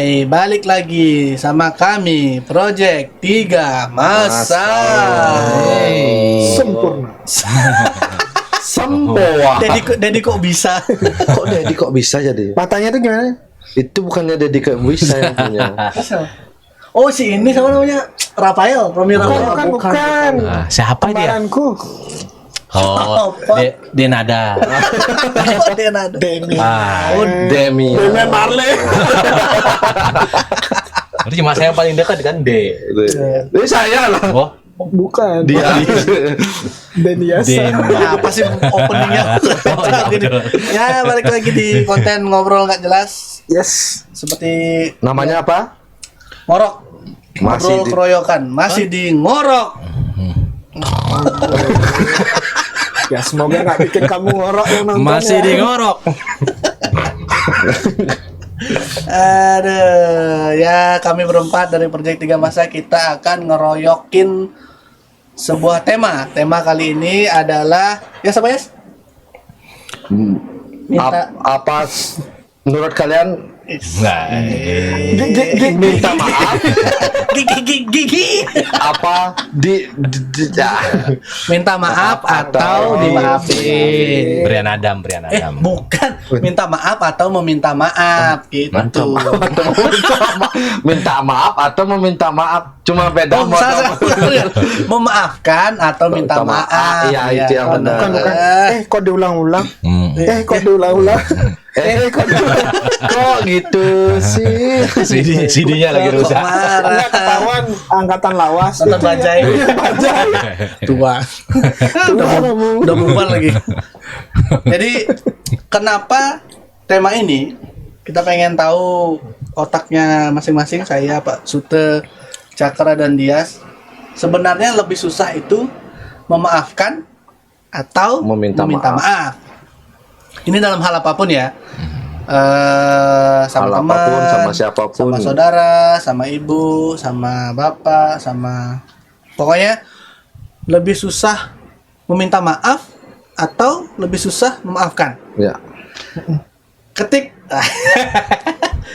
Hai, balik lagi sama kami Project 3 Masa. Sempurna. Sempoa. Dedi kok bisa? Kok Dedi kok bisa jadi? Matanya itu gimana? Itu bukannya Dedi kok bisa yang punya. Oh, si ini sama namanya Rafael, Romi Rafael. Bukan. Ah, siapa dia? Kembaranku. Oh, Denada. Oh, dia nada. Demi. Ah, Demi. Demi Marley. itu cuma saya yang paling dekat kan, D. Ini saya lah. Oh, Bukan. Dia. Deniasa. Apa sih openingnya? Gini. Ya, balik lagi di konten ngobrol nggak jelas. Yes. Seperti Namanya apa? ngorok. Masih Ngobrol di- keroyokan. Masih di ngorok. Ya semoga nggak bikin kamu ngorok yang nonton. masih ya. di ngorok. Aduh, ya kami berempat dari Project 3 Masa kita akan ngeroyokin sebuah tema. Tema kali ini adalah ya siapa ya? Minta Apa menurut kalian Nah, minta maaf gigi. apa Minta maaf atau dimaafin. Brian Adam. Bukan minta maaf atau meminta maaf gitu. minta maaf atau meminta maaf cuma beda Oh, salah. Memaafkan atau minta Minta maaf. maaf. Iya, itu yang benar. Bukan. Kok diulang-ulang? Hmm. Kok diulang-ulang? Kok gitu sih? CD-nya lagi Kok rusak. marah. Nggak ketahuan angkatan lawas. Nonton Itu ya. bajai. Bajai. Tua. Udah bubar lagi. Jadi kenapa tema ini kita pengen tahu otaknya masing-masing, saya Pak Sute, Cakra dan Dias. Sebenarnya lebih susah itu memaafkan atau Meminta maaf. Ini dalam hal apapun ya. Sama Hal teman, apapun, sama siapapun. sama saudara, sama ibu, sama bapak, sama pokoknya lebih susah meminta maaf atau lebih susah memaafkan. Ya. Ketik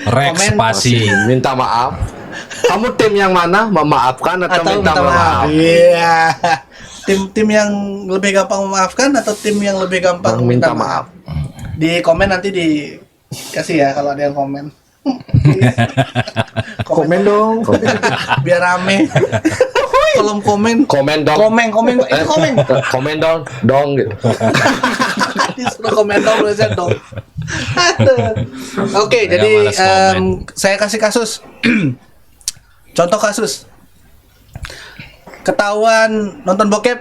Rex Komen. Pasi. Minta maaf. Kamu tim yang mana? Memaafkan atau minta maaf? Iya. Tim yang lebih gampang memaafkan atau tim yang lebih gampang Minta meminta maaf? Di komen nanti dikasih ya kalau ada yang komen. Komen dong. Biar rame. Kolom komen. Komen dong. Komen. Itu komen. Komen dong gitu. Disuruh komen dong, biasanya dong. Aduh. Oke, Saya jadi malas komen. saya kasih kasus. Contoh kasus. Ketahuan nonton bokep.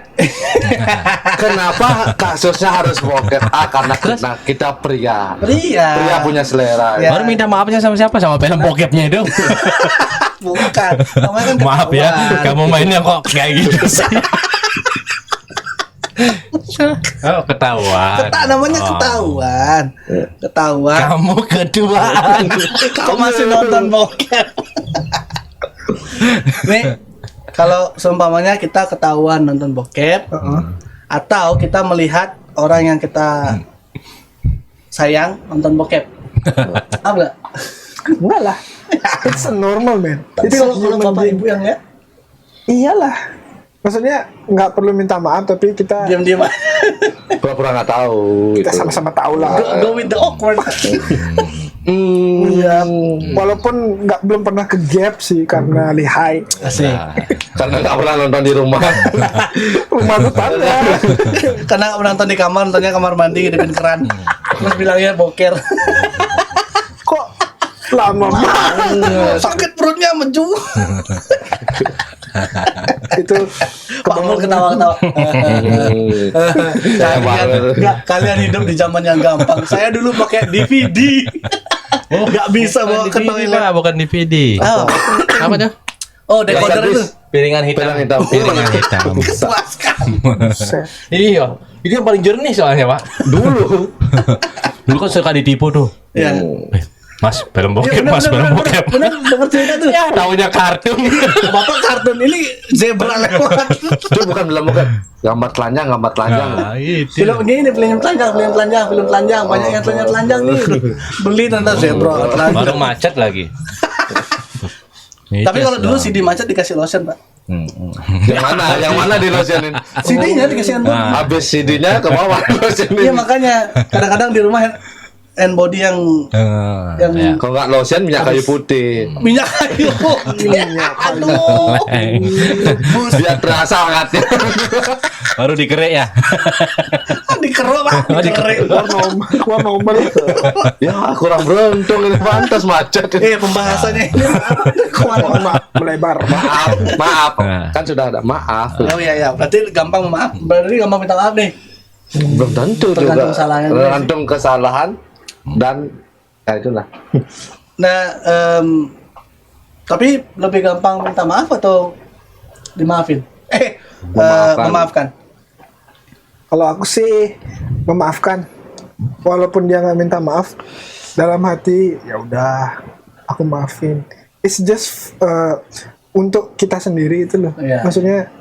Kenapa kasusnya harus bokep? Karena kita pria. Pria. Pria punya selera. Ya. Baru minta maafnya sama siapa? Sama film bokepnya itu. Bukan. Namanya kan Maaf ya, ketahuan. kamu mainnya kok kayak gitu sih. Oh, ketahuan. Namanya Oh. ketahuan. Ketahuan. Kamu keduaan. Kau masih nonton bokep. Nih, kalau seumpamanya kita ketahuan nonton bokep, atau kita melihat orang yang kita sayang nonton bokep, apa enggak? Enggak lah. It's a normal man. Itu kalau human bapak being. ibu yang lihat, Iyalah. Maksudnya nggak perlu minta maaf tapi kita diam-diam aja. Pura-pura nggak tahu. kita gitu. sama-sama tahu lah. Go with the awkward. Iya, walaupun belum pernah ke gap sih karena lihai. Asik. Karena nggak pernah nonton di rumah. Rumah tetangga. Karena menonton di kamar, nontonnya kamar mandi hidupin keran. Terus bilangnya boker. Kok lama banget? Sakit perutnya menju. Itu Pak Mul ketawa-ketawa. Kalian hidup di zaman yang gampang. Saya dulu pakai DVD. Nggak bisa bawa ke DVD, toilet. Pak, bukan DVD. Oh, Apa tuh? oh decoder itu. Piringan hitam. Piringan hitam. Piringan hitam. Kepuaskan. Iya, itu yang paling jernih soalnya, Pak. Dulu. Dulu kan suka ditipu tuh. Ya. Mas, film Iya, bokep, Mas, film bokep. bener denger cerita tuh. Ya, taunya kartun. Bapak kartun ini zebra lewat. Itu bukan film bukan. Gambar telanjang. Nah, itu. Film ini film telanjang, banyak yang telanjang nih. Beli ternyata zebra telanjang. Baru macet lagi. Tapi kalau dulu CD macet dikasih lotion, Pak. Yang mana di lotionin? CD-nya dikasih handphone. Nah. Habis CD-nya ke bawah lotionin. Iya, makanya kadang-kadang di rumah hand body yang yang ya. Kalau nggak lotion minyak kayu putih. minyak kayu. Aduh. Biar terasa hangatnya. baru dikerek ya. Dikerok, Pak. Dikerek. Warna ombal. Ya kurang beruntung ini pantas macet. Pembahasannya ini Melebar. Maaf. Nah. Kan sudah ada maaf. Oh iya, berarti gampang maaf. Berarti gampang minta maaf nih. Belum tentu Tergantung juga. kesalahan. Tergantung kesalahan dan ya itulah. Nah, tapi lebih gampang minta maaf atau dimaafin? Memaafkan. Kalau aku sih memaafkan, walaupun dia nggak minta maaf, dalam hati ya udah aku maafin. It's just untuk kita sendiri itu loh. Iya. Maksudnya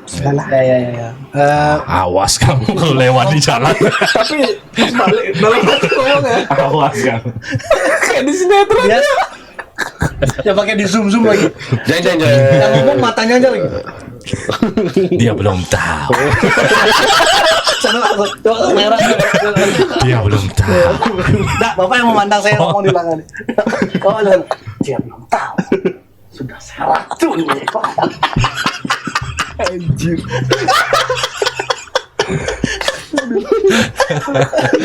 sudahlah. Ya. Awas kamu kalau lewat di jalan. Tapi balik dalam hati ngomongnya Awas kamu. kayak di sinetron. Dia ya pakai di zoom lagi. Jangan. Yang ngomong matanya aja lagi. Dia belum tahu. Sana tuh merah. Dia belum tahu. Nah, Bapak yang memandang saya ngomong di belakang. Oh, dia belum tahu. Sudah saya racun nih. Anjir.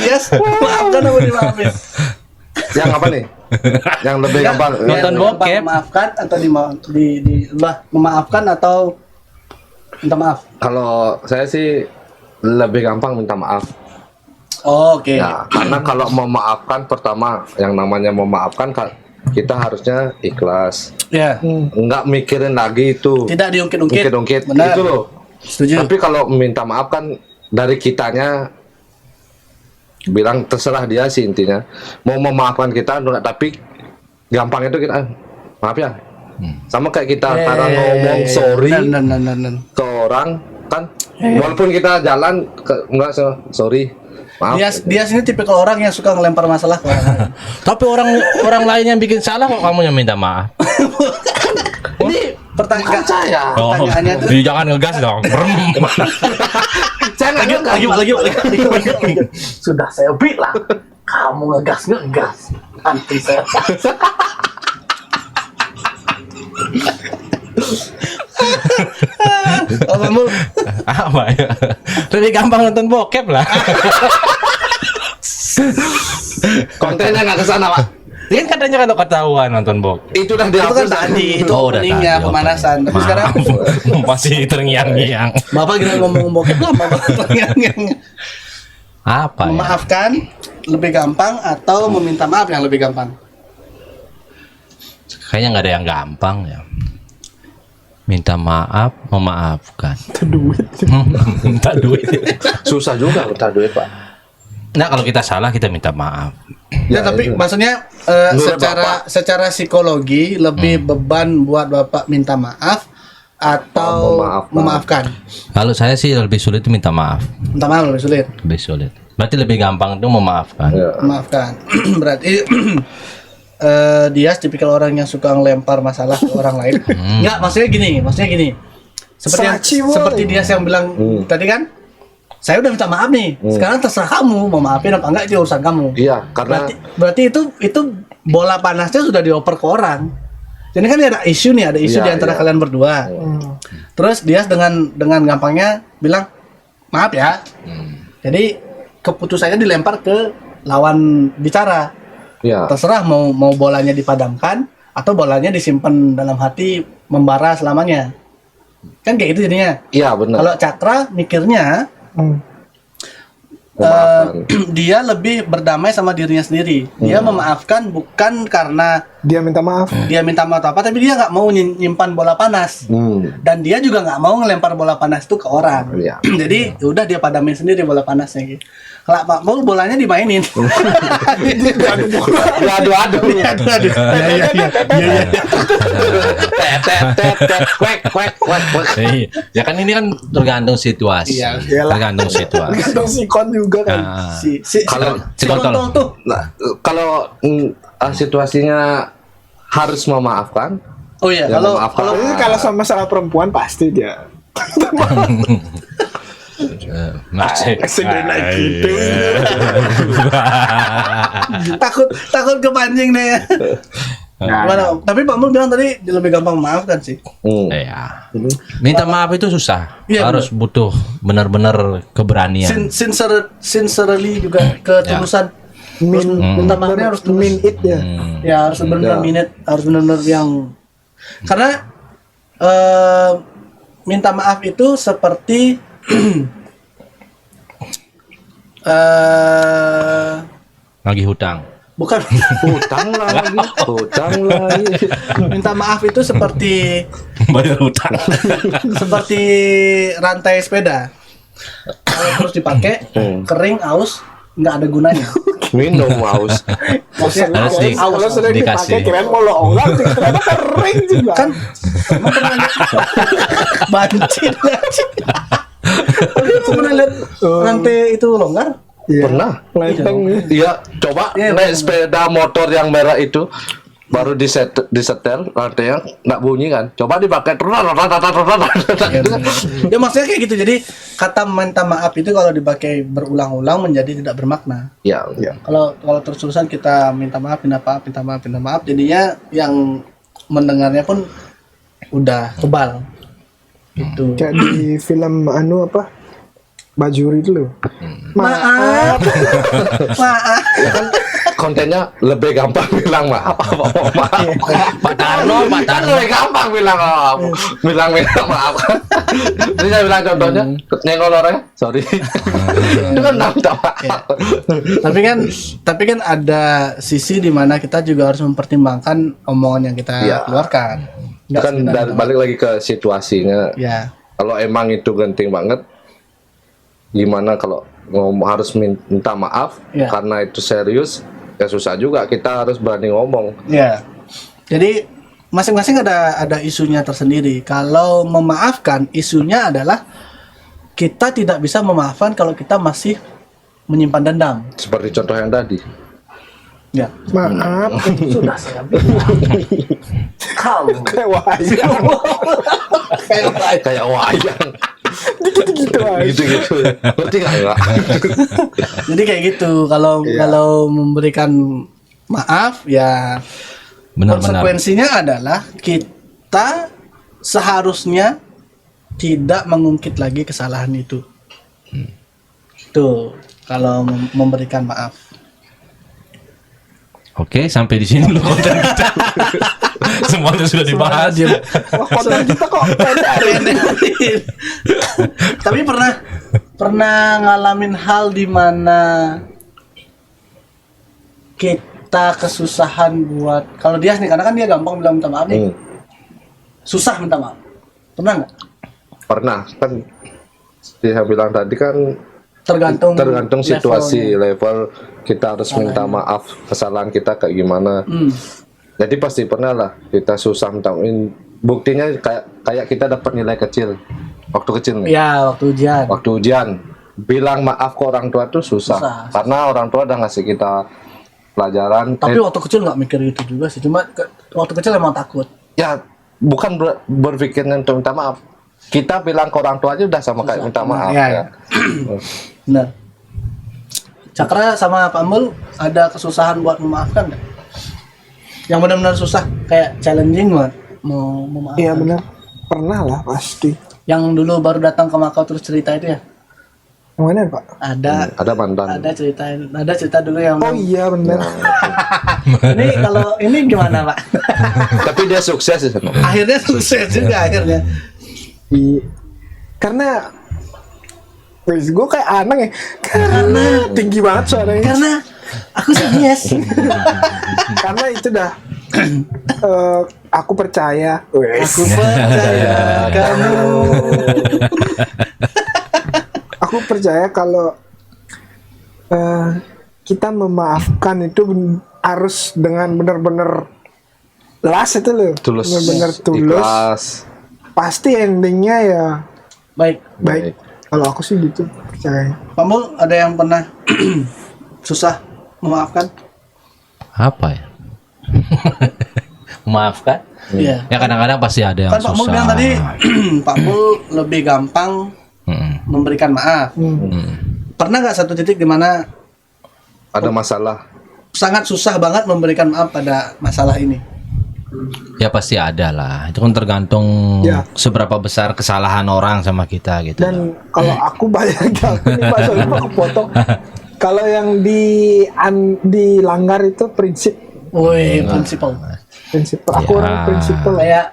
Yes, maafkan apa dimaafin? Yang apa nih? Yang lebih gampang. Nonton bokep. Memaafkan atau memaafkan atau minta maaf? Kalau saya sih lebih gampang minta maaf. Oh, oke. Ya, karena kalau memaafkan pertama yang namanya memaafkan kita harusnya ikhlas. Ya. Enggak mikirin lagi itu. Tidak diungkit-ungkit. Ungkit-ungkit Benar. itu loh. Setuju. Tapi kalau minta maaf kan dari kitanya bilang terserah dia sih intinya. Mau memaafkan kita enggak, tapi gampang itu kita maaf ya. Sama kayak kita cara ngomong sorry Benar. ke orang kan walaupun kita jalan enggak sorry. Maaf. Dia sini tipikal orang yang suka ngelempar masalah ke orang lain. Tapi orang lain yang bikin salah kok kamu yang minta maaf. Ini pertanyaan saya. Pertanyaannya tuh Jangan ngegas dong. Saya lagi. Sudah saya bilang, kamu ngegas. Anti saya. Kamu Apa ya? Lebih gampang nonton bokep lah. kontennya nggak kesana pak. Ini kan katanya kalau ketahuan nonton bokep. Itu udah itu kan dihapus tadi, itu Oh, udah openingnya tadi, pemanasan. Tapi sekarang Masih terngiang-ngiang. Bapak gila ngomong bokep lama banget. Apa ya? Memaafkan lebih gampang atau meminta maaf yang lebih gampang? Kayaknya nggak ada yang gampang ya. Minta maaf, memaafkan. Duit. Minta duit. susah juga minta duit pak. Nah, kalau kita salah kita minta maaf. Ya, tapi itu. maksudnya Menurut secara psikologi lebih beban buat Bapak minta maaf atau memaafkan? Kalau saya sih lebih sulit itu minta maaf. Minta maaf lebih sulit. Lebih sulit. Berarti lebih gampang itu memaafkan. Ya. Memaafkan. Berarti dia tipikal orang yang suka ngelempar masalah ke orang lain. Enggak, maksudnya gini. Seraci, woy. Seperti dia yang bilang tadi kan, saya udah minta maaf nih. Sekarang terserah kamu mau maafin apa enggak, itu urusan kamu. Iya karena Berarti itu bola panasnya sudah dioper ke orang. Jadi kan ada isu nih, di antara kalian berdua. Terus dia dengan gampangnya bilang maaf ya. Jadi keputusannya dilempar ke lawan bicara. ya Terserah mau bolanya dipadamkan atau bolanya disimpan dalam hati membara selamanya. Kan kayak gitu jadinya. iya benar. Kalau Cakra mikirnya Memaafkan. dia lebih berdamai sama dirinya sendiri. Dia memaafkan bukan karena Dia minta maaf. Dia minta maaf apa, tapi dia nggak mau nyimpan bola panas. Dan dia juga nggak mau ngelempar bola panas itu ke orang. Iya. Jadi udah dia padamin sendiri bola panasnya gitu. Kalau Pak Mul bolanya dimainin. Adu-adu. Aduh. Ya kan ini kan tergantung situasi. Iya, iyalah. Tergantung situasi. Kadang sikon juga kan. Nah, Si Kalau- kontol tuh. Nah, kalau situasinya harus memaafkan, Oh iya, Ya, kalau memaafkan. kalau Ini kalau sama masalah perempuan pasti dia. masih Segede naik gitu. takut kepancing deh. Gimana? Tapi Pak Mul bilang tadi lebih gampang memaafkan sih. ya. Minta maaf itu susah. Iya, Harus butuh benar-benar keberanian. Sincerely juga ketulusan. Minta maafnya harus tulus. Mean it ya. Ya harus benar-benar Ya. minute, harus benar-benar yang karena minta maaf itu seperti Lagi hutang. bukan hutang lagi. minta maaf itu seperti Bayar hutang. seperti rantai sepeda. Kalau terus dipakai kering aus nggak ada gunanya. Minum haus. Maksudnya Harus di- Kalau sudah dikasih. dipakai kirain mau longgar, ternyata kering juga. kan emang pernah lihat banci. Kalian pernah lihat rantai itu longgar? Iya. Pernah. Lenteng nih. Iya, coba Iya, naik sepeda motor yang merah itu baru disetel rantainya nggak bunyi kan. Coba dipakai Ya maksudnya kayak gitu. Jadi kata minta maaf itu kalau dipakai berulang-ulang menjadi tidak bermakna. Ya, Kalau terus-terusan kita minta maaf, jadinya yang mendengarnya pun udah kebal. Itu. Kayak di film apa? Bajuri itu loh. Maaf. Maaf. kontennya lebih gampang bilang maaf. Pak Tarno. Lebih gampang bilang maaf. Bilang minta maaf. Jadi saya bilang contohnya nyenggol orangnya, sorry. Itu kan minta maaf. Tapi kan ada sisi di mana kita juga harus mempertimbangkan omongan yang kita Iya. keluarkan. Itu kan balik lagi ke situasinya. Ya. Kalau emang itu genting banget, gimana kalau harus minta maaf Iya. karena itu serius, ya susah juga. Kita harus berani ngomong. Ya. Jadi masing-masing ada isunya tersendiri. Kalau memaafkan, isunya adalah kita tidak bisa memaafkan kalau kita masih menyimpan dendam. Seperti contoh yang tadi. Ya. Maaf. Sudah saya bilang. Kau Kayak wayang. Kayak wayang. Gitu aja. Gitu-gitu. Ngerti nggak? Jadi kayak gitu. Kalau memberikan maaf ya Benar-benar. konsekuensinya adalah kita seharusnya tidak mengungkit lagi kesalahan itu. Tuh, kalau memberikan maaf. Oke, sampai di sini dulu konten kita. Semuanya sudah dibahas. Wah, konten kita kok pendek. Tapi pernah ngalamin hal di mana kita kesusahan buat kalau dia nih, karena kan dia gampang bilang minta maaf nih, susah minta maaf. Pernah nggak? Pernah kan saya bilang tadi kan tergantung situasi level kita harus minta maaf kesalahan kita kayak gimana. Jadi pasti pernah lah kita susah minta maaf. Buktinya kayak kita dapat nilai kecil waktu kecil nih. Ya, waktu ujian. Waktu ujian bilang maaf ke orang tua tuh susah. Karena orang tua udah ngasih kita pelajaran. Tapi waktu kecil nggak mikir gitu juga sih. Cuma waktu kecil emang takut. Ya bukan berpikirnya untuk minta maaf. Kita bilang ke orang tua aja udah sama kayak minta maaf. Ya, ya. Benar. Cakra sama Pak Mul ada kesusahan buat memaafkan nggak? Yang benar-benar susah, kayak challenging banget mau memaafkan. Iya benar. Pernah lah pasti. Yang dulu baru datang ke Makau terus cerita itu ya? Yang mana Pak? Ada mantan. Ada cerita dulu yang Oh iya benar. ini kalau ini gimana Pak? Tapi dia sukses sih. Akhirnya sukses juga akhirnya. Karena wis gue kayak aneh ya. Karena tinggi banget suaranya. Karena aku serius. Karena itu dah Aku percaya. Aku percaya kamu. Aku percaya kalau kita memaafkan itu harus dengan benar-benar ikhlas itu loh. Tulus. Benar-benar tulus. Ikhlas. Pasti endingnya ya Baik. baik. Kalau aku sih gitu percaya. Pak Mul, ada yang pernah susah memaafkan? Apa ya? Maafkan. Iya. Ya kadang-kadang pasti ada yang Kan Pak Mul susah. bilang tadi, Pak Mul lebih gampang Mm-mm. memberikan maaf. Pernah nggak satu titik di mana Ada masalah. sangat susah banget memberikan maaf pada masalah ini? Ya pasti ada lah. Itu kan tergantung Ya. seberapa besar kesalahan orang sama kita gitu. Dan kalau aku banyak ini masalah aku potong. Kalau yang dilanggar itu prinsip. Woi, prinsipal. Aku Ya. orang prinsipal. Kayak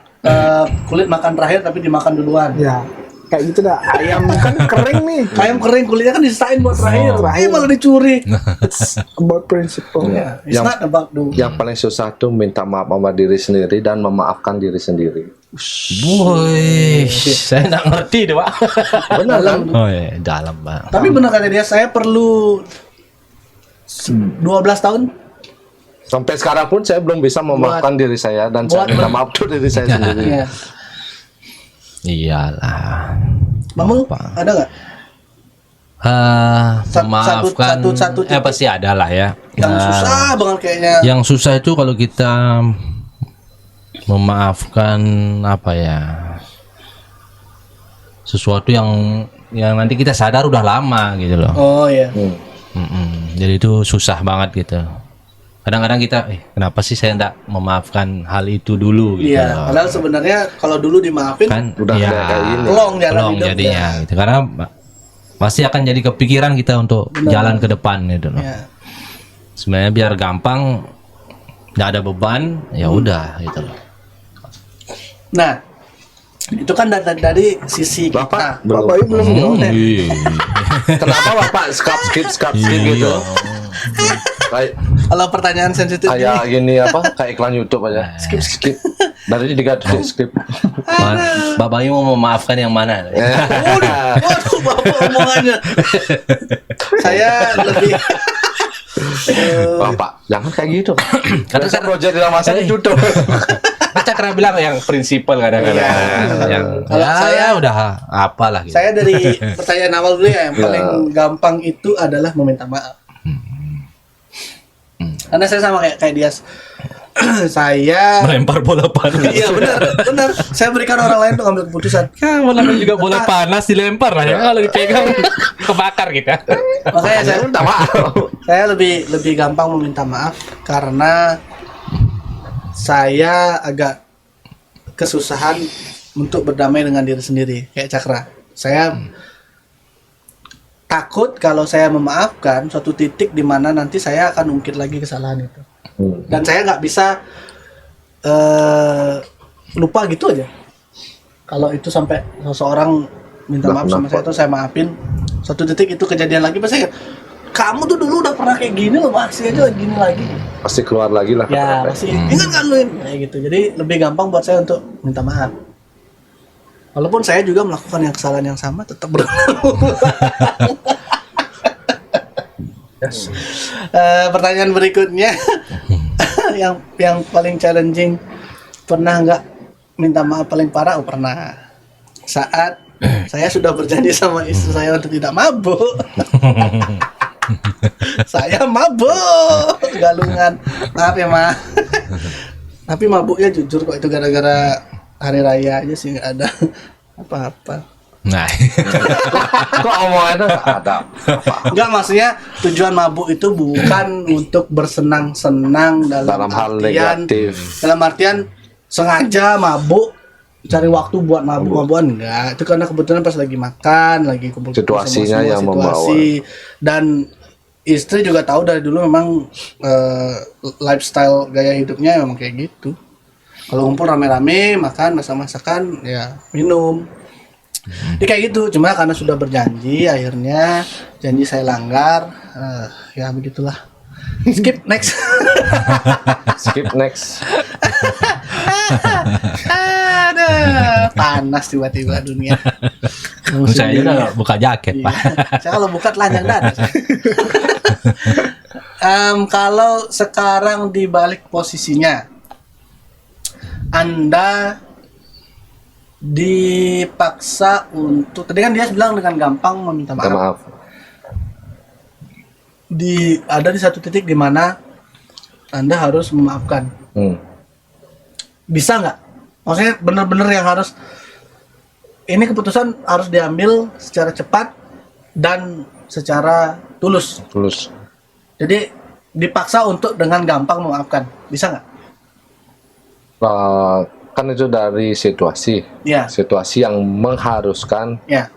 kulit makan terakhir tapi dimakan duluan. Ya, kayak gitu dah. Ayam kan kering nih. Ayam kering kulitnya kan disisain buat terakhir. terakhir. Malah dicuri. It's about principle. Ya, it's Yang- not about the Yang paling susah tuh minta maaf sama diri sendiri dan memaafkan diri sendiri. Boy, saya nggak ngerti deh pak. Benar kan? Oh iya, dalam pak. Tapi benar kata dia, saya perlu 12 tahun. Sampai sekarang pun saya belum bisa memaafkan diri saya dan saya buat- minta maaf tuh diri saya sendiri. Iya. Iyalah. Mamul, Apa? ada nggak? Memaafkan. satu titik. Pasti ada lah ya. Yang Nah, susah banget kayaknya. Yang susah itu kalau kita memaafkan apa ya? Sesuatu yang nanti kita sadar udah lama gitu loh. Oh iya. Jadi itu susah banget gitu. Kadang-kadang kita, kenapa sih saya enggak memaafkan hal itu dulu gitu Iya, loh. padahal sebenarnya kalau dulu dimaafin Kan Udah ya, kayak gini. Pelong jalan pelong hidupnya. jadinya gitu. Karena pasti akan jadi kepikiran kita untuk jalan ke depan gitu loh. ya. Sebenarnya biar gampang, nggak ada beban, ya udah gitu loh. Nah, itu kan dari sisi Bapak kita. belum. Bapak belum jawab. Iya. Kenapa Bapak skip gitu? Kayak Kalau pertanyaan sensitif ini, kayak gini apa? Kayak iklan YouTube aja. Skip. Dari ini diganti skip. Bapak ini mau memaafkan yang mana? waduh bapak omongannya. Saya lebih Bapak, jangan kayak gitu. Karena Karena project dalam masa ini tutup. Cakra bilang yang prinsipal kadang-kadang. Yang Kalau ya, saya- udah apalah gitu. saya dari pertanyaan awal dulu ya, yang paling gampang itu adalah meminta maaf. Karena saya sama kayak Dias. Saya melempar bola panas. iya benar. Saya berikan orang lain untuk ambil keputusan. Ya, namanya juga bola panas dilempar lah ya. Kalau dipegang kebakar kita. Makanya saya Minta maaf. saya lebih gampang meminta maaf karena saya agak kesusahan untuk berdamai dengan diri sendiri kayak Cakra. Saya takut kalau saya memaafkan suatu titik di mana nanti saya akan ungkit lagi kesalahan itu. Dan saya nggak bisa lupa gitu aja. Kalau itu sampai seseorang minta maaf sama saya, itu saya maafin. Suatu titik itu kejadian lagi, pasti kamu tuh dulu udah pernah kayak gini loh, masih aja gini lagi. Pasti keluar lagi lah. Ya kata-kata. masih ingat kan lu kayak gitu. Jadi lebih gampang buat saya untuk minta maaf. Walaupun saya juga melakukan yang kesalahan yang sama, tetap berulang. Pertanyaan berikutnya, yang paling challenging, pernah nggak minta maaf paling parah? Oh pernah. Saat saya sudah berjanji sama istri saya untuk tidak mabuk. Saya mabuk, galungan. Maaf ya Ma. Tapi mabuknya jujur kok, itu gara-gara hari raya aja sih, nggak ada apa-apa. Nah, Kok omongannya nggak ada? Enggak, maksudnya tujuan mabuk itu bukan untuk bersenang-senang dalam Hal artian, negatif. dalam artian sengaja mabuk, cari waktu buat mabuk-mabukan, enggak. Itu karena kebetulan pas lagi makan, lagi kumpul Situasinya yang membawa. Dan istri juga tahu dari dulu memang lifestyle gaya hidupnya memang kayak gitu. Kalau ngumpul rame-rame, makan, masak-masakan, ya minum. Ini kayak gitu, cuma karena sudah berjanji, akhirnya janji saya langgar, ya begitulah. Skip next. Skip next. Aduh, panas tiba-tiba dunia. Saya udah buka jaket, Pak. Saya kalau buka telanjang dada. Kalau sekarang dibalik posisinya, Anda dipaksa untuk, tadi kan dia bilang dengan gampang meminta Minta maaf. maaf. Ada di satu titik di mana Anda harus memaafkan. Bisa nggak? Maksudnya benar-benar yang harus, ini keputusan harus diambil secara cepat dan secara tulus. Tulus. Jadi dipaksa untuk dengan gampang memaafkan. Bisa nggak? Kan itu dari situasi. Ya. Situasi yang mengharuskan. Ya.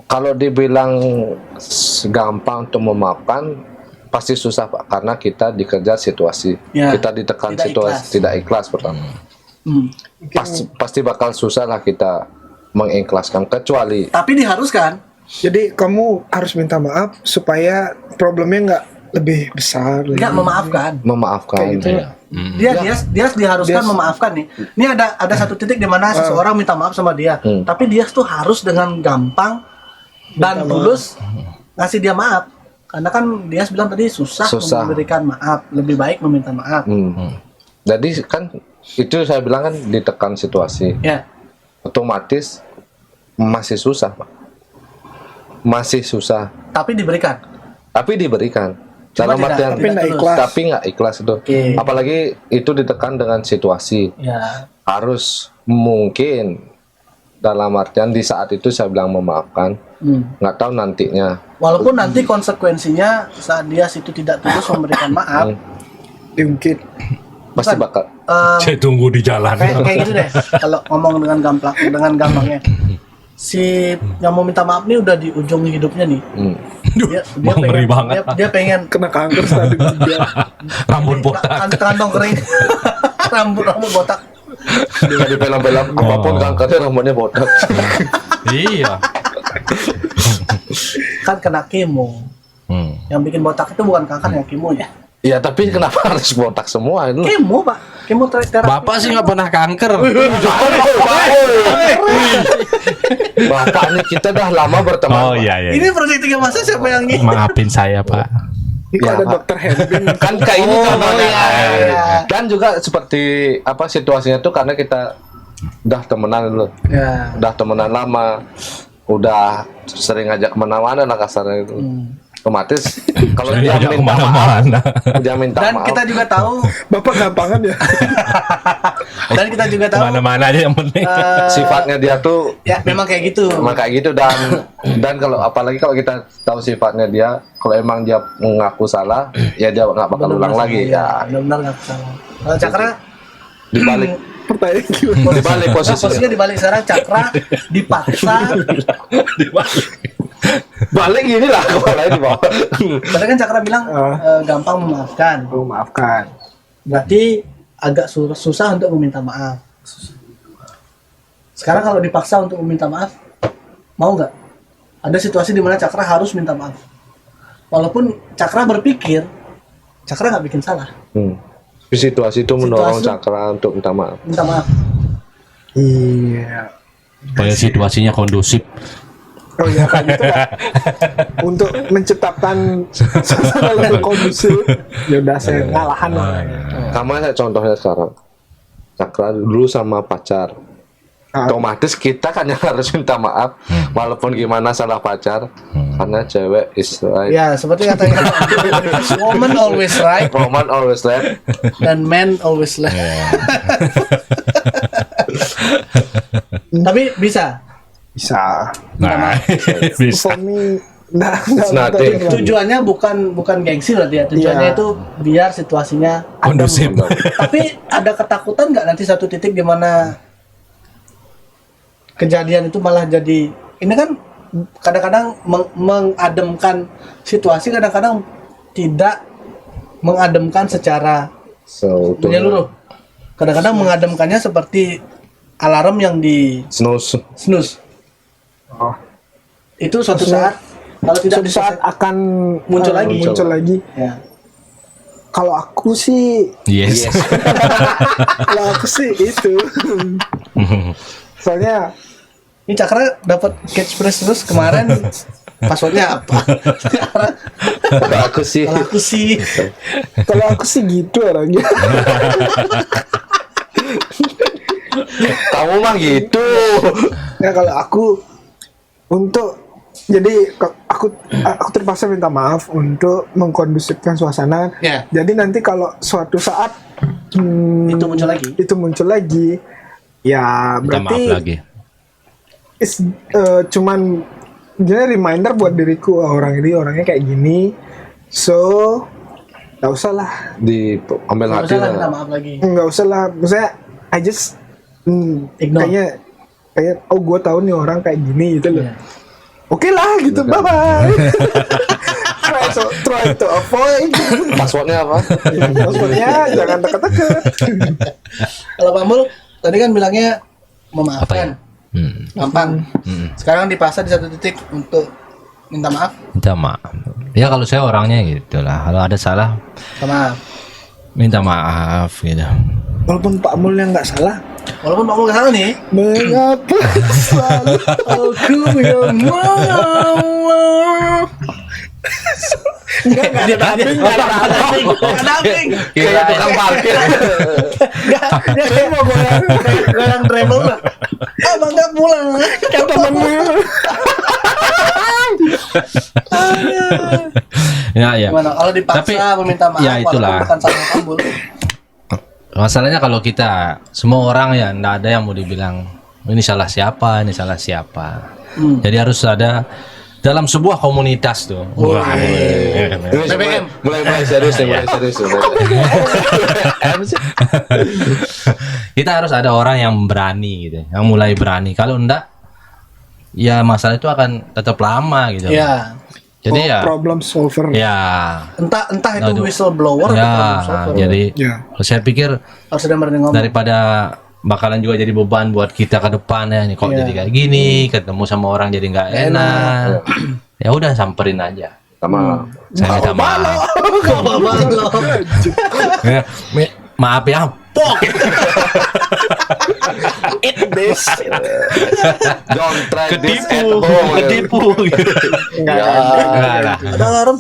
Kalau dibilang gampang untuk memaafkan, pasti susah Pak, karena kita dikejar situasi, Ya. kita ditekan Tidak situasi, ikhlas. tidak ikhlas pertama. Pasti bakal susah lah kita mengikhlaskan, kecuali Tapi diharuskan. Jadi kamu harus minta maaf supaya problemnya nggak lebih besar. Nggak memaafkan. memaafkan. Kayak gitu. Dia diharuskan Dia- memaafkan nih. Ini ada satu titik di mana seseorang minta maaf sama dia, tapi dia tuh harus dengan gampang dan tulus ngasih dia maaf. Karena kan dia bilang tadi susah memberikan maaf, lebih baik meminta maaf. Jadi kan itu saya bilang kan ditekan situasi, Ya. otomatis masih susah Pak, masih susah, Tapi diberikan. tapi diberikan. Cuma Dalam tidak- artian Tapi nggak tulus. ikhlas. tapi nggak ikhlas itu. Oke. Apalagi itu ditekan dengan situasi. Ya. Harus mungkin dalam artian di saat itu saya bilang memaafkan, nggak tahu nantinya. Walaupun nanti konsekuensinya saat dia situ tidak tulus memberikan maaf, Diungkit. Pasti Bukan. bakal. Saya tunggu di jalan. kayak gitu deh. Kalau ngomong dengan gampangnya, si yang mau minta maaf nih udah di ujung hidupnya nih. Dia ngeri banget. Dia pengen Kena kanker stadium 3. Rambut botak. kantong kering, rambut botak. Dengan di film-film apapun kankernya rambutnya botak. Iya. Kan kena kemo. Yang bikin botak itu bukan kanker ya, kemonya. Ya tapi kenapa harus botak semua itu? Kemo, Pak. Kemoterapi. Bapak sih nggak pernah kanker. Bapak nih kita dah lama berteman. Oh Pak. iya iya. Ini proyek 3 masa siapa yang ini? Maafin saya, Pak. Ini Ya, ada Pak. dokter Henbin. Kan kayak ini contohnya. iya. Dan juga seperti apa situasinya tuh karena kita udah temenan dulu, Ya. udah temenan lama, udah sering ngajak kemana-mana lah kasarnya itu. Otomatis kalau dia Ajak minta maaf, kemana-mana. dia minta Dan maaf. kita juga tahu, Bapak gampangan ya. dan kita juga tahu Kemana-mana aja yang penting. Sifatnya dia tuh ya memang kayak gitu. emang kayak gitu, dan kalau apalagi kalau kita tahu sifatnya dia, kalau emang dia mengaku salah ya dia nggak bakal ulang lagi ya. Benar-benar nggak salah. Kalau Cakra Dibalik Pertanyaan gimana? dibalik posisinya. posisinya dibalik, sekarang Cakra dipaksa. Balik gini lah kepalanya di bawah. Tadi kan Cakra bilang gampang memaafkan. Oh, maafkan. Berarti agak susah untuk meminta maaf. Sekarang kalau dipaksa untuk meminta maaf, mau nggak? Ada situasi di mana Cakra harus minta maaf. Walaupun Cakra berpikir, Cakra nggak bikin salah. Di situasi itu mendorong Situasi- Cakra untuk minta maaf. Minta maaf. Iya. Kayak situasinya kondusif. Oh iya kan itu kan. Untuk menciptakan suasana lebih kondusif. Ya udah saya ngalahan lah. Sama saya contohnya sekarang. Cakra dulu sama pacar. Otomatis kita kan yang harus minta maaf, walaupun gimana salah pacar, karena cewek is right, Ya, seperti katanya woman always right woman always left. dan man always left. Tapi bisa. Bisa. Nah, bisa. For me, nah, It's nothing. Tujuannya bukan gengsi berarti ya. Tujuannya Iya. itu biar situasinya adem. Kondusif. Tapi ada ketakutan nggak nanti satu titik di mana kejadian itu malah jadi, ini kan kadang-kadang mengademkan situasi, kadang-kadang tidak mengademkan secara menyeluruh. Kadang-kadang mengademkannya seperti alarm yang di Snooze. snooze. Oh. Itu suatu saat Kalau tidak suatu saat akan Muncul lagi. muncul lagi. Ya. Kalau aku sih Yes. kalau aku sih itu. Soalnya Ini Cakra dapat catchphrase terus kemarin passwordnya apa? Sekarang Kalau aku sih kalau aku sih gitu orangnya. kamu mah gitu. Ya kalau aku untuk jadi aku terpaksa minta maaf untuk mengkondusifkan suasana. Ya. Jadi nanti kalau suatu saat Itu muncul lagi. ya Minta maaf berarti lagi. cuman jadi reminder buat diriku, orang ini orangnya kayak gini, so nggak usah lah, Diambil Nggak hati usah lah minta lah. maaf lagi. nggak usah lah, maksudnya I just Ignore. kayak oh gue tahu nih orang kayak gini gitu loh. Iya. Oke lah gitu, bye bye. try to avoid. Passwordnya apa? Maksudnya jangan deket-deket. Kalau Pak Mul tadi kan bilangnya Apa ya? memaafkan, gampang. Sekarang dipaksa di satu titik untuk minta maaf, Minta maaf. Ya kalau saya orangnya gitu lah. Kalau ada salah sama minta maaf gitu. Walaupun Pak Mul yang nggak salah, walaupun Pak Mul nggak salah nih. mengapa selalu Aku yang mau. Nggak ada damping. Kayak tukang parkir. Nggak kayak mau goyang treble lah. Abang nggak pulang. kata temennya. Ya. Gimana? Kalau dipaksa Tapi, meminta maaf, ya itulah. walaupun bukan salah Pak Mul. Masalahnya kalau kita semua orang ya nggak ada yang mau dibilang ini salah siapa, ini salah siapa. Jadi harus ada dalam sebuah komunitas tuh. Wah, Ini mulai serius nih, mulai serius. kita harus ada orang yang berani gitu, yang mulai berani. Kalau enggak, ya masalah itu akan tetap lama gitu. Ya, Jadi ya, problem solver. ya, entah itu Aduh. whistleblower atau problem ya. solver. Jadi Ya. saya pikir Harus ada berani ngomong. daripada bakalan juga jadi beban buat kita ke depan ya nih kok Iya. jadi kayak gini, ketemu sama orang jadi nggak enak. Ya udah samperin aja. Sama Saya minta maaf. Kalau Ya, maaf ya. Pok. don't try this at home. Ketipu. Enggak Ya. Enggak lah. ada alarm.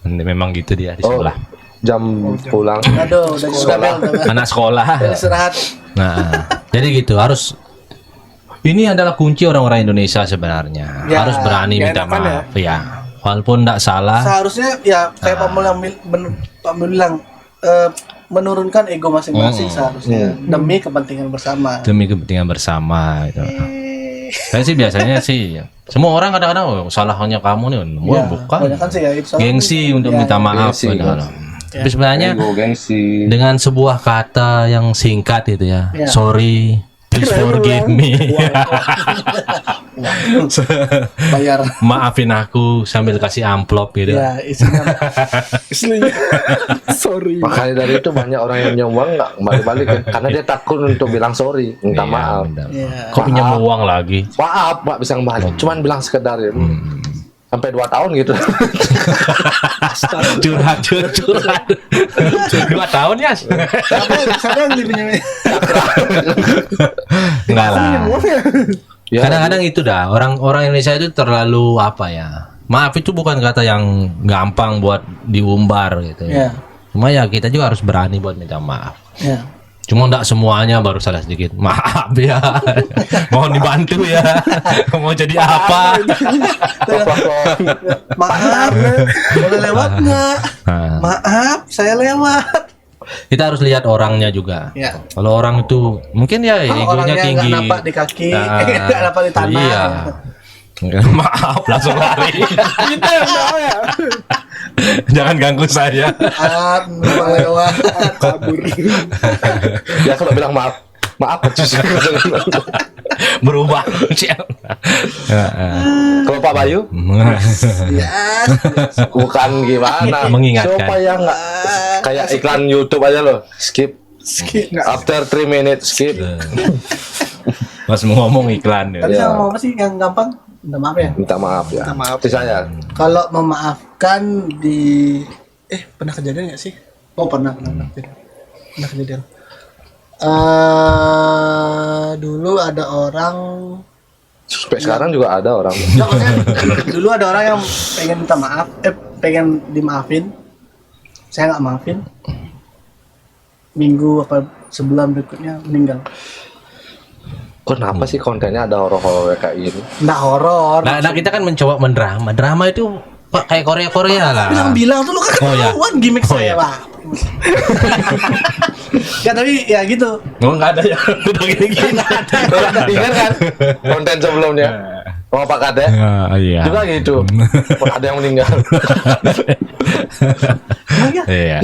Memang gitu dia di Oh, sekolah. jam pulang. Aduh, udah bel. Anak sekolah. Istirahat. Nah, jadi gitu harus. Ini adalah kunci orang-orang Indonesia sebenarnya. Ya, Harus berani ya minta enakan maaf. Ya, walaupun tidak salah. Seharusnya ya kayak Pak Mul yang Pak Mul bilang menurunkan ego masing-masing seharusnya demi kepentingan bersama. Demi kepentingan bersama gitu. Saya sih biasanya sih semua orang kadang-kadang oh, salahnya kamu nih. Wah, bukan. Kebanyakan sih ya itu salah. Gengsi untuk Ya, minta maaf. Gengsi, kadang-kadang. Tapi sebenarnya Ego, gengsi. dengan sebuah kata yang singkat itu ya, Ya. sorry, please forgive me. bayar. Maafin aku sambil kasih amplop gitu. Ya, isinya Aslinya. Sorry. Makanya dari itu banyak orang yang nyumbang nggak balik-balik kan? Karena dia takut untuk bilang sorry, minta Iya, maaf. minta maaf. Iya. Kok pinjam uang lagi? Maaf, Pak bisa balik. Cuman bilang sekedar ya. Sampai 2 tahun gitu. Curhat. 2 tahun ya? siapa yang dipinjemin? Enggak lah. Ya, Kadang-kadang itu dah orang Indonesia itu terlalu apa ya? Maaf itu bukan kata yang gampang buat diumbar gitu Ya. ya. Cuma ya kita juga harus berani buat minta maaf. Ya. Cuma enggak semuanya baru salah sedikit. Maaf ya. Mohon dibantu ya. Mau jadi apa? Maaf, boleh lewat nggak? Nah, Maaf, saya lewat. kita harus lihat orangnya juga. Ya. Kalau orang itu mungkin ya Kalau egonya orangnya tinggi. nggak nampak di kaki, Nah, nggak nampak di tanah. Iya. Maaf langsung lari. Kita yang tahu ya. Jangan ganggu saya. Maaf, numpang lewat. Kabur. ya kalau bilang maaf, pecus. Berubah. Kalau Pak Bayu Ya, bukan gimana? Mengingatkan. Supaya nggak kayak iklan YouTube aja loh. Skip. After 3 minutes skip. Pas mau ngomong iklan ya. tadi sama apa sih yang gampang? minta maaf ya. minta maaf ya. Minta maaf. Itu saya. Kalau memaafkan di pernah kejadian nggak sih? Oh pernah kejadian. Dulu ada orang. Sampai sekarang juga ada orang. Nggak, maksudnya, dulu ada orang yang pengen minta maaf, pengen dimaafin. Saya nggak maafin. Minggu apa sebulan berikutnya meninggal. Kenapa sih kontennya ada horor-horor kayak gini? Nggak horor. Nah, kita kan mencoba mendrama. Drama itu Pak kayak Korea lah. Bilang tuh lu kan Oh, ya. ketahuan gimmick Oh, saya ya. Pak. Ya tapi ya gitu. Oh, enggak ada ya. Udah gini-gini. Ingat kan konten sebelumnya? Oh Pak Kade Iya. juga gitu. Ada yang meninggal. Emang ya? Iya.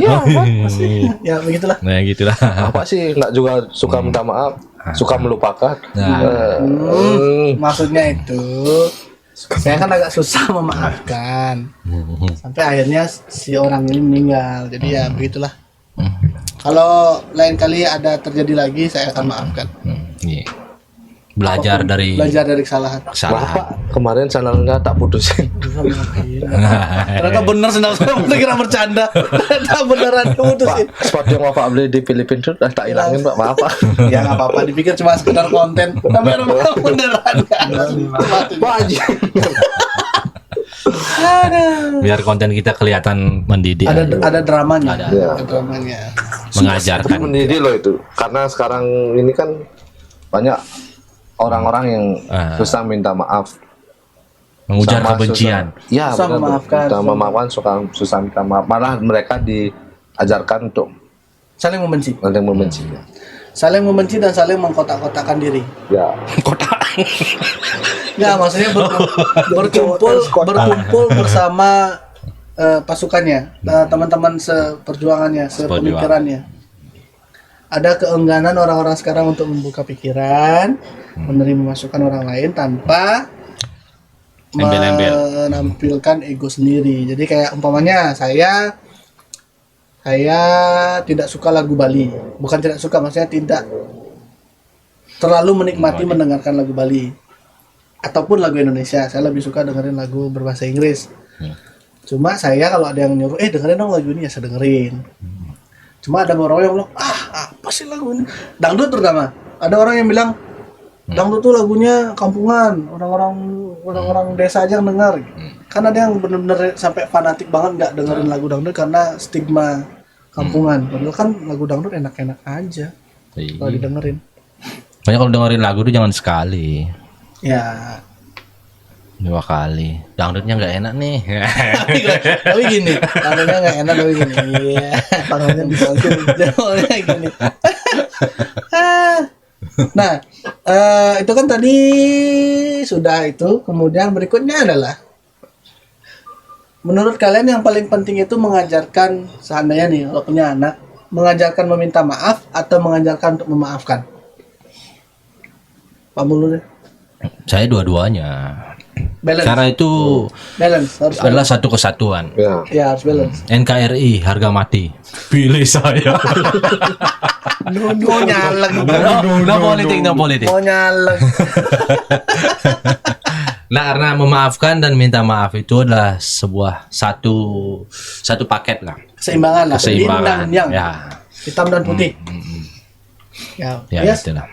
Ya begitulah. Nah, gitulah. Apa sih nggak juga suka minta maaf, suka melupakan. Nah. Maksudnya itu saya kan agak susah memaafkan. Sampai akhirnya si orang ini meninggal. Jadi ya begitulah. Kalau lain kali ada terjadi lagi saya akan maafkan. Iya. Belajar dari kesalahan. Maaf kesalahan. Pak, kemarin sandalnya tak putusin. Ternyata bener sendal saya kira bercanda. Ternyata beneran keputusin. Pak, sepatu yang Bapak beli di Filipina itu udah tak hilangin Pak, maaf Pak. Ya nggak apa-apa, dipikir cuma sekedar konten. Tapi beneran kan. Pak Haji. Biar konten kita kelihatan mendidik. Ada dramanya. Ada. Ada dramanya. Tapi Mengajarkan. mendidik loh itu. Karena sekarang ini kan banyak orang-orang yang susah minta maaf. Mengujar Sama kebencian. susah- Iya, Susah benar. memaafkan. Susah memaafkan, susah minta maaf. Malah mereka diajarkan untuk Saling membenci. saling membenci. Saling membenci dan saling mengkotak-kotakkan diri. Ya. Nggak, maksudnya berkumpul bersama pasukannya, teman-teman seperjuangannya, sepemikirannya. Ada keengganan orang-orang sekarang untuk membuka pikiran, menerima masukan orang lain tanpa Embel-embel. menampilkan ego sendiri. Jadi kayak umpamanya saya tidak suka lagu Bali. Bukan tidak suka, maksudnya tidak terlalu menikmati mendengarkan lagu Bali ataupun lagu Indonesia. Saya lebih suka dengerin lagu berbahasa Inggris. Cuma saya kalau ada yang nyuruh dengerin dong lagu ini, ya saya dengerin. Cuma ada orang yang bilang, apa sih lagu ini? Dangdut terutama. Ada orang yang bilang dangdut tuh lagunya kampungan, orang-orang desa aja yang denger. Kan ada yang bener-bener sampai fanatik banget nggak dengerin lagu dangdut karena stigma kampungan. Padahal kan lagu dangdut enak-enak aja kalau didengerin. Banyak kalau dengerin lagu itu jangan sekali, Ya, 2 kali. Dangdutnya nggak enak nih. tapi gini, tangannya nggak enak tapi gini. Iya, tangannya disalkin, jempolnya gini. Nah, itu kan tadi sudah itu. Kemudian berikutnya adalah, menurut kalian yang paling penting itu mengajarkan, seandainya nih kalau punya anak, mengajarkan meminta maaf atau mengajarkan untuk memaafkan? Pak Mulu deh. Saya dua-duanya. Balance. Karena itu Balance harus adalah satu kesatuan. Ya. Ya, harus balance. NKRI harga mati. Pilih saya. Mau nyalek. No politik. Mau nyalek. Nah, karena memaafkan dan minta maaf itu adalah sebuah satu paket lah. Keseimbangan lah. Keseimbangan. Yin dan yang. Ya. Hitam dan putih. Ya, Ya, yes. itulah.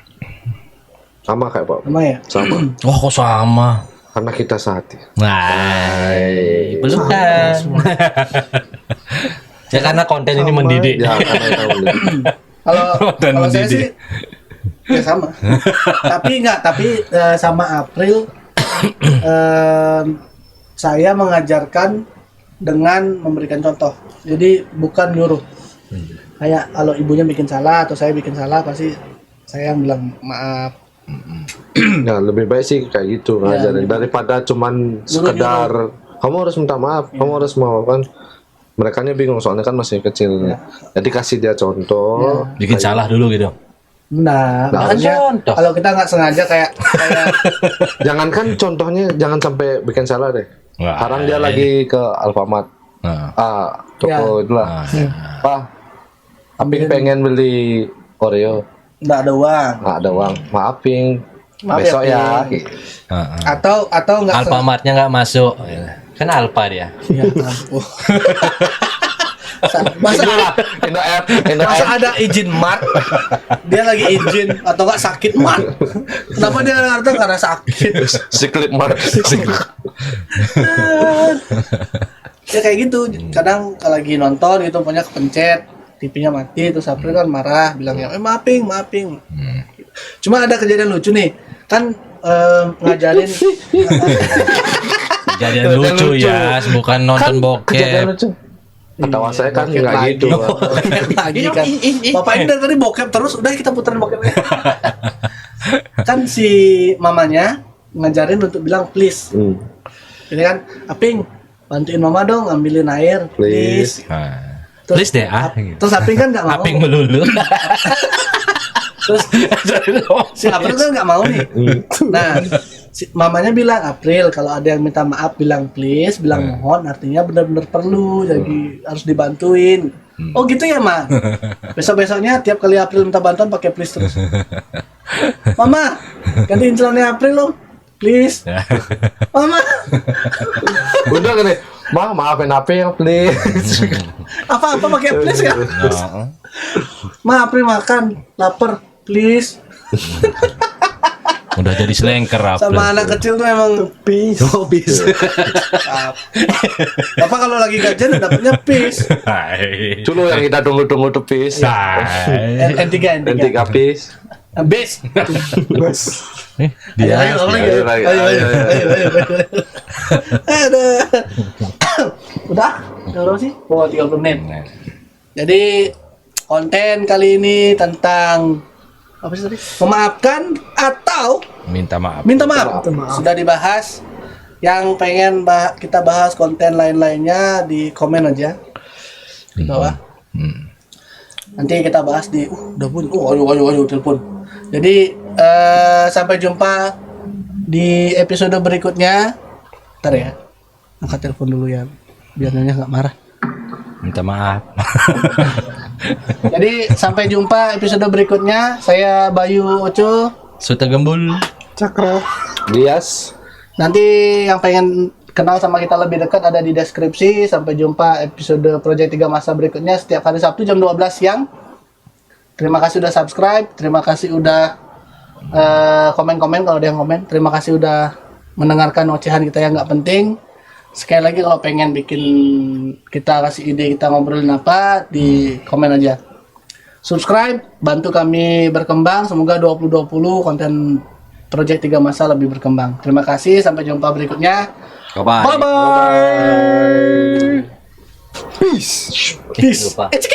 Sama kayak Pak. Sama ya? Sama. Oh, kok sama? Karena kita sehati. Nah, belum kan? Ya karena konten ini mendidik. Ya, karena kita Kalau saya sih ya sama. tapi sama April saya mengajarkan dengan memberikan contoh. Jadi bukan nyuruh. Kayak kalau ibunya bikin salah atau saya bikin salah, pasti saya yang bilang maaf. Ya, lebih baik sih kayak gitu Ya, ngajarin daripada cuman sekedar kamu harus minta maaf, kamu harus memaafkan. Merekanya bingung soalnya kan masih kecil. Jadi kasih dia contoh. Bikin salah dulu gitu. Nah, Nah, makanya contoh. kalau kita nggak sengaja kayak Jangankan contohnya jangan sampai bikin salah deh. Wah, Sekarang dia lagi ke Alfamart. Nah, Toko Ya. itulah. Pak, Aping pengen beli Oreo. nggak ada uang. Nggak ada uang. Maafin. Maaf besok ya, ya. Heeh. atau nggak Alfamartnya nggak masuk. Kan Alfa dia. ya, ampun. masa masa ada izin mat dia lagi izin atau nggak sakit mat, kenapa dia datang karena sakit? Siklit mar. Ya kayak gitu, kadang kalau lagi nonton gitu punya kepencet TV-nya mati, terus April kan marah bilangnya maafing. Cuma ada kejadian lucu nih kan, ngajarin Kejadian lucu ya, bukan nonton Kejadian bokep. lucu. Ketawa saya kan bokep nggak lagi. gitu. Lagi kan bapak ini dari tadi bokep terus, udah kita puterin bokepnya. Kan si mamanya ngajarin untuk bilang please, ini kan Aping bantuin mama dong ambilin air please. Nah, please deh gitu. Terus Aping kan nggak mau. Aping melulu. Terus si April kan nggak mau nih. Nah, si mamanya bilang April kalau ada yang minta maaf bilang please, bilang mohon, artinya benar-benar perlu, jadi harus dibantuin. Oh gitu ya Ma. Besok-besoknya tiap kali April minta bantuan pakai please terus. Mama, gantiin celananya April dong, please. Mama, Udah gini, maafin apa ya please. apa-apa pakai please ya. Nah, Ma, April makan, lapar, please. udah jadi selengker April. Sama anak kecil tuh emang Peace. peace. Apa kalau lagi gajian dapetnya peace. Dulu yang kita tunggu-tunggu tuh peace. N3 Nanti kapis. Base. Bos. Dia Ayo, lagi. Ayo, ayo. Aduh. Udah berapa sih? Oh 30 menit. Jadi konten kali ini tentang apa sih tadi? Memaafkan atau minta maaf. minta maaf. Minta maaf. Sudah dibahas. Yang pengen kita bahas konten lain-lainnya di komen aja di bawah. Nanti kita bahas di udah bunyi. Ayo telepon. Jadi sampai jumpa di episode berikutnya. Ntar ya. Angkat telepon dulu ya. Biar Nyonya nggak marah. Minta maaf. Jadi sampai jumpa episode berikutnya. Saya Bayu Oco. Suta Gembul. Cakra. Dias. Nanti yang pengen kenal sama kita lebih dekat ada di deskripsi. Sampai jumpa episode Project 3 Masa berikutnya setiap hari Sabtu jam 12 siang. Terima kasih udah subscribe. Terima kasih udah komen-komen kalau ada yang komen. Terima kasih udah mendengarkan ocehan kita yang nggak penting. Sekali lagi kalau pengen bikin kita kasih ide kita ngobrolin apa, di komen aja. Subscribe, bantu kami berkembang. Semoga 2020 konten Project 3 Masa lebih berkembang. Terima kasih, sampai jumpa berikutnya. Bye-bye. Bye-bye. Peace. Peace. Lupa. It's a